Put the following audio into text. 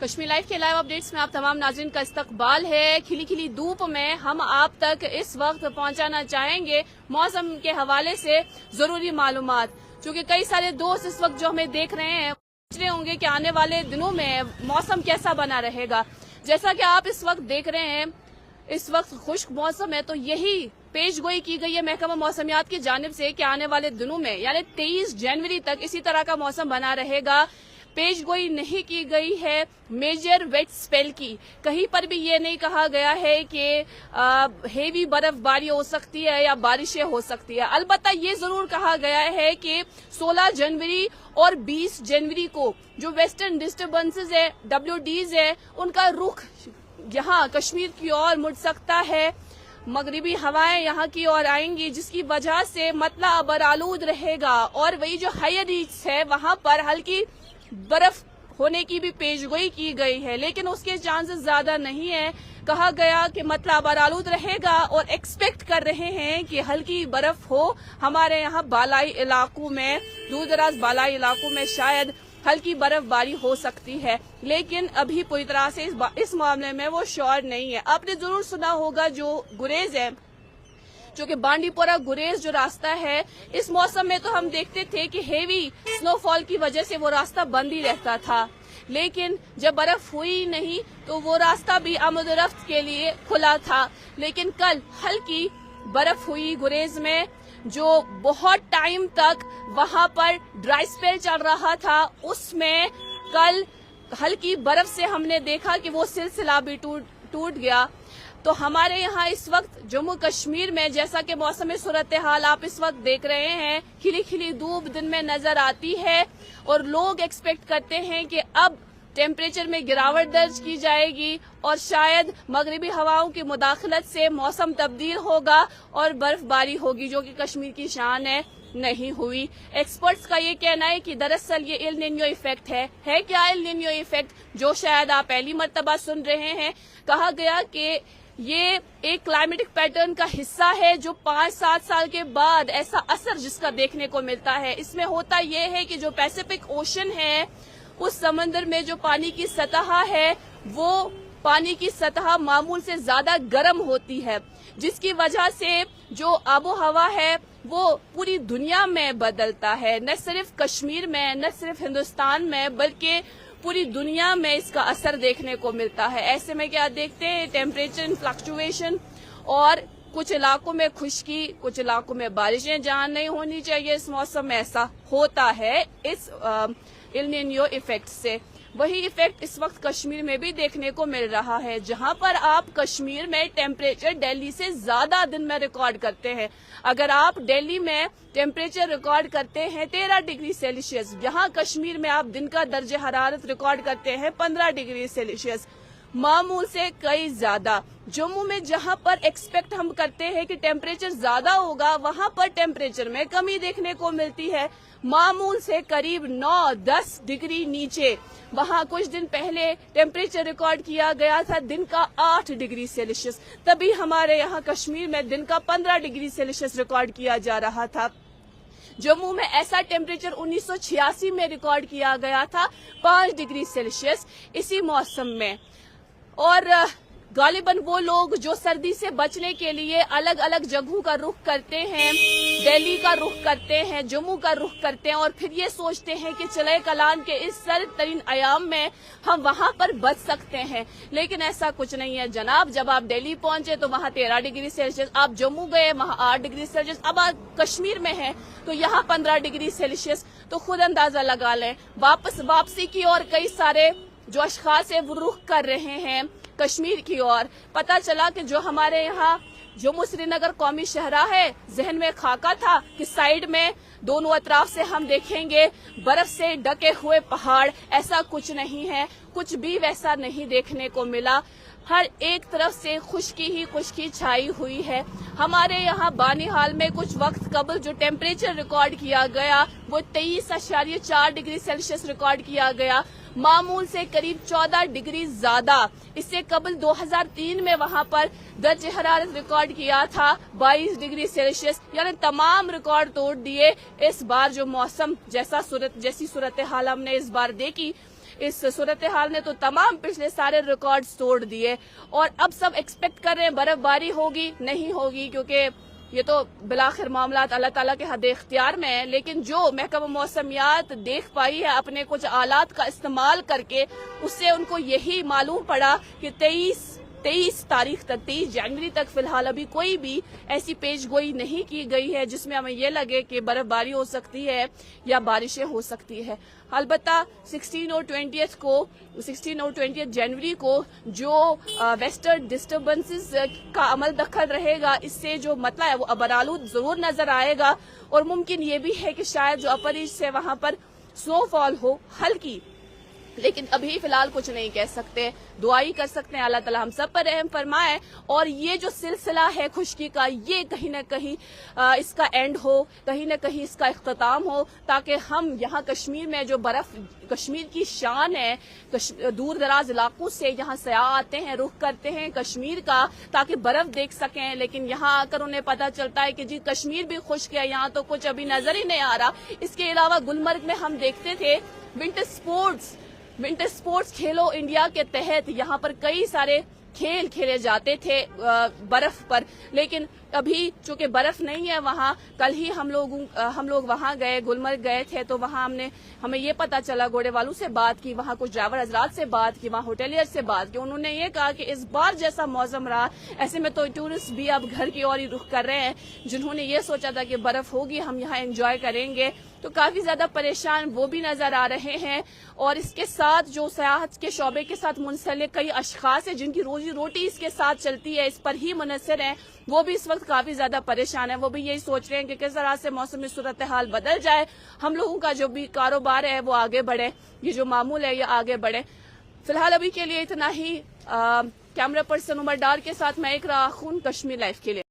Kashmir live के live updates में आप तमाम नाज़रीन का इस्तकबाल है। खिली खिली धूप में हम आप तक इस वक्त पहुंचाना चाहेंगे मौसम के हवाले से जरूरी मालूमात, क्योंकि कई सारे दोस्त इस वक्त जो हमें देख रहे हैं पूछ रहे होंगे कि आने वाले दिनों में मौसम कैसा बना रहेगा। जैसा कि आप इस वक्त देख रहे हैं, इस वक्त खुश्क मौसम है, तो यही पेशगोई की गई है महकमा मौसमियात की जानिब से कि आने वाले दिनों में यानी 23 जनवरी तक इसी तरह का मौसम बना रहेगा। पेशगोई नहीं की गई है मेजर वेट स्पेल की, कहीं पर भी ये नहीं कहा गया है कि हेवी बर्फबारी हो सकती है या बारिशें हो सकती है। अलबत्ता ये जरूर कहा गया है कि 16 जनवरी और 20 जनवरी को जो वेस्टर्न डिस्टर्बेंसेस है, WDs है, उनका रुख यहाँ कश्मीर की ओर मुड़ सकता है। मगरिबी हवाएं यहाँ की ओर आएंगी, जिसकी वजह से मतला अबर आलूद रहेगा और वही जो हायर रीच है वहां पर हल्की बर्फ होने की भी पेशगोई की गई है, लेकिन उसके चांसेस ज्यादा नहीं है। कहा गया कि मतला अबर आलूद रहेगा और एक्सपेक्ट कर रहे हैं कि हल्की बर्फ हो हमारे यहाँ बालाई इलाकों में, दूर दराज बालाई इलाकों में शायद हल्की बर्फबारी हो सकती है, लेकिन अभी पूरी तरह से इस मामले में वो श्योर नहीं है। आपने जरूर सुना होगा जो गुरेज है, जो कि बांडीपोरा गुरेज जो रास्ता है, इस मौसम में तो हम देखते थे कि हेवी स्नोफॉल की वजह से वो रास्ता बंद ही रहता था, लेकिन जब बर्फ हुई नहीं तो वो रास्ता भी आमद रफ्त के लिए खुला था। लेकिन कल हल्की बर्फ हुई गुरेज में, जो बहुत टाइम तक वहां पर ड्राई स्पेल चल रहा था, उसमें कल हल्की बर्फ से हमने देखा कि वो सिलसिला भी टूट गया। तो हमारे यहाँ इस वक्त जम्मू कश्मीर में जैसा कि मौसमी सूरत हाल आप इस वक्त देख रहे हैं, खिली खिली धूप दिन में नजर आती है और लोग एक्सपेक्ट करते हैं कि अब टेम्परेचर में गिरावट दर्ज की जाएगी और शायद मगरिबी हवाओं की मुदाखलत से मौसम तब्दील होगा और बर्फबारी होगी, जो कि कश्मीर की शान है, नहीं हुई। एक्सपर्ट्स का ये कहना है कि दरअसल ये एल निन्यो इफेक्ट है क्या एल निन्यो इफेक्ट, जो शायद आप पहली मर्तबा सुन रहे हैं। कहा गया कि ये एक क्लाइमेटिक पैटर्न का हिस्सा है जो 5-7 साल के बाद ऐसा असर जिसका देखने को मिलता है। इसमें होता यह है कि जो पैसिफिक ओशन है, उस समंदर में जो पानी की सतह है, वो पानी की सतह मामूल से ज्यादा गर्म होती है, जिसकी वजह से जो आबो हवा है वो पूरी दुनिया में बदलता है, न सिर्फ कश्मीर में, न सिर्फ हिंदुस्तान में, बल्कि पूरी दुनिया में इसका असर देखने को मिलता है। ऐसे में क्या देखते हैं, टेम्परेचर फ्लक्चुएशन और कुछ इलाकों में खुश्की, कुछ इलाकों में बारिशें जहां नहीं होनी चाहिए इस मौसम में, ऐसा होता है इस एल निन्यो इफेक्ट से। वही इफेक्ट इस वक्त कश्मीर में भी देखने को मिल रहा है, जहां पर आप कश्मीर में टेम्परेचर दिल्ली से ज्यादा दिन में रिकॉर्ड करते हैं। अगर आप दिल्ली में टेम्परेचर रिकॉर्ड करते हैं 13 डिग्री सेल्सियस, यहाँ कश्मीर में आप दिन का दर्जे हरारत रिकॉर्ड करते हैं 15 डिग्री सेल्सियस, मामूल से कई ज्यादा। जम्मू में जहां पर एक्सपेक्ट हम करते हैं कि टेम्परेचर ज्यादा होगा, वहां पर टेम्परेचर में कमी देखने को मिलती है, मामूल से करीब 9-10 डिग्री नीचे। वहां कुछ दिन पहले टेम्परेचर रिकॉर्ड किया गया था दिन का 8 डिग्री सेल्सियस, तभी हमारे यहाँ कश्मीर में दिन का 15 डिग्री सेल्सियस रिकॉर्ड किया जा रहा था। जम्मू में ऐसा टेम्परेचर 1986 में रिकॉर्ड किया गया था 5 डिग्री सेल्सियस इसी मौसम में। और गालिबन वो लोग जो सर्दी से बचने के लिए अलग अलग जगहों का रुख करते हैं, दिल्ली का रुख करते हैं, जम्मू का रुख करते हैं और फिर ये सोचते हैं कि चले कलान के इस सर्द तरीन अयाम में हम वहां पर बच सकते हैं, लेकिन ऐसा कुछ नहीं है जनाब। जब आप दिल्ली पहुंचे तो वहां 13 डिग्री सेल्सियस, आप जम्मू गए वहां 8 डिग्री सेल्सियस, अब आप कश्मीर में हैं तो यहाँ 15 डिग्री सेल्सियस। तो खुद अंदाजा लगा लें। वापसी की और कई सारे जो अशखास है वो रुख कर रहे हैं कश्मीर की ओर। पता चला कि जो हमारे यहाँ जम्मू श्रीनगर कौमी शहरा है, जहन में खाका था कि साइड में दोनों अतराफ से हम देखेंगे बर्फ से ढके हुए पहाड़, ऐसा कुछ नहीं है, कुछ भी वैसा नहीं देखने को मिला। हर एक तरफ से खुश्की ही खुश्की छाई हुई है। हमारे यहाँ बानीहाल में कुछ वक्त कबल जो टेम्परेचर रिकॉर्ड किया गया वो 23.4 डिग्री सेल्सियस रिकॉर्ड किया गया, मामूल से करीब 14 डिग्री ज्यादा। इससे कबल 2003 में वहां पर दर्ज हरारत रिकॉर्ड किया था 22 डिग्री सेल्सियस, यानी तमाम रिकॉर्ड तोड़ दिए। इस बार जो मौसम जैसी सूरत हाल हमने इस बार देखी اس صورتحال نے تو تمام پچھلے سارے ریکارڈز توڑ دیے اور اب سب ایکسپیکٹ کر رہے ہیں برف باری ہوگی، نہیں ہوگی، کیونکہ یہ تو بالآخر معاملات اللہ تعالیٰ کے حد اختیار میں ہیں. لیکن جو محکمہ موسمیات دیکھ پائی ہے اپنے کچھ آلات کا استعمال کر کے، اس سے ان کو یہی معلوم پڑا کہ 23 تاریخ تک، 23 جنوری تک فی الحال ابھی کوئی بھی ایسی پیش گوئی نہیں کی گئی ہے جس میں ہمیں یہ لگے کہ برف باری ہو سکتی ہے یا بارشیں ہو سکتی ہے. البتہ 16 اور 20 جنوری کو جو ویسٹرن ڈسٹربنسز کا عمل دخل رہے گا، اس سے جو مطلع ہے وہ ابرآلود ضرور نظر آئے گا اور ممکن یہ بھی ہے کہ شاید جو اپر ایسٹ سے وہاں پر سنو فال ہو ہلکی، لیکن ابھی فی الحال کچھ نہیں کہہ سکتے. دعائی کر سکتے ہیں اللہ تعالیٰ ہم سب پر رحم فرمائے اور یہ جو سلسلہ ہے خشکی کا، یہ کہیں نہ کہیں اس کا اینڈ ہو، کہیں نہ کہیں اس کا اختتام ہو، تاکہ ہم یہاں کشمیر میں جو برف، کشمیر کی شان ہے، دور دراز علاقوں سے یہاں سیاح آتے ہیں، رخ کرتے ہیں کشمیر کا تاکہ برف دیکھ سکیں. لیکن یہاں آ کر انہیں پتہ چلتا ہے کہ جی کشمیر بھی خشک ہے، یہاں تو کچھ ابھی نظر ہی نہیں آ رہا. اس کے علاوہ گلمرگ میں ہم دیکھتے تھے ونٹر سپورٹس کھیلو انڈیا کے تحت یہاں پر کئی سارے کھیل کھیلے جاتے تھے برف پر، لیکن ابھی چونکہ برف نہیں ہے وہاں. کل ہی ہم لوگ وہاں گئے، گلمرگ گئے تھے، تو وہاں ہمیں یہ پتا چلا، گھوڑے والوں سے بات کی، وہاں کچھ ڈرائیور حضرات سے بات کی، وہاں ہوٹلیئر سے بات کی. انہوں نے یہ کہا کہ اس بار جیسا موسم رہا، ایسے میں تو ٹورسٹ بھی اب گھر کی اور ہی رخ کر رہے ہیں. جنہوں نے یہ سوچا تھا کہ برف ہوگی، ہم یہاں انجوائے کریں گے، تو کافی زیادہ پریشان وہ بھی نظر آ رہے ہیں. اور اس کے ساتھ جو سیاحت کے شعبے کے ساتھ منسلک کئی اشخاص ہیں جن کی روزی روٹی اس کے ساتھ چلتی ہے، اس پر ہی منحصر ہیں، وہ بھی اس وقت کافی زیادہ پریشان ہیں. وہ بھی یہی سوچ رہے ہیں کہ کس طرح سے موسمی صورتحال بدل جائے، ہم لوگوں کا جو بھی کاروبار ہے وہ آگے بڑھے، یہ جو معمول ہے یہ آگے بڑھے. فی الحال ابھی کے لیے اتنا ہی. کیمرہ پرسن عمر ڈار کے ساتھ میں اقرا خون، کشمیر لائف کے لیے.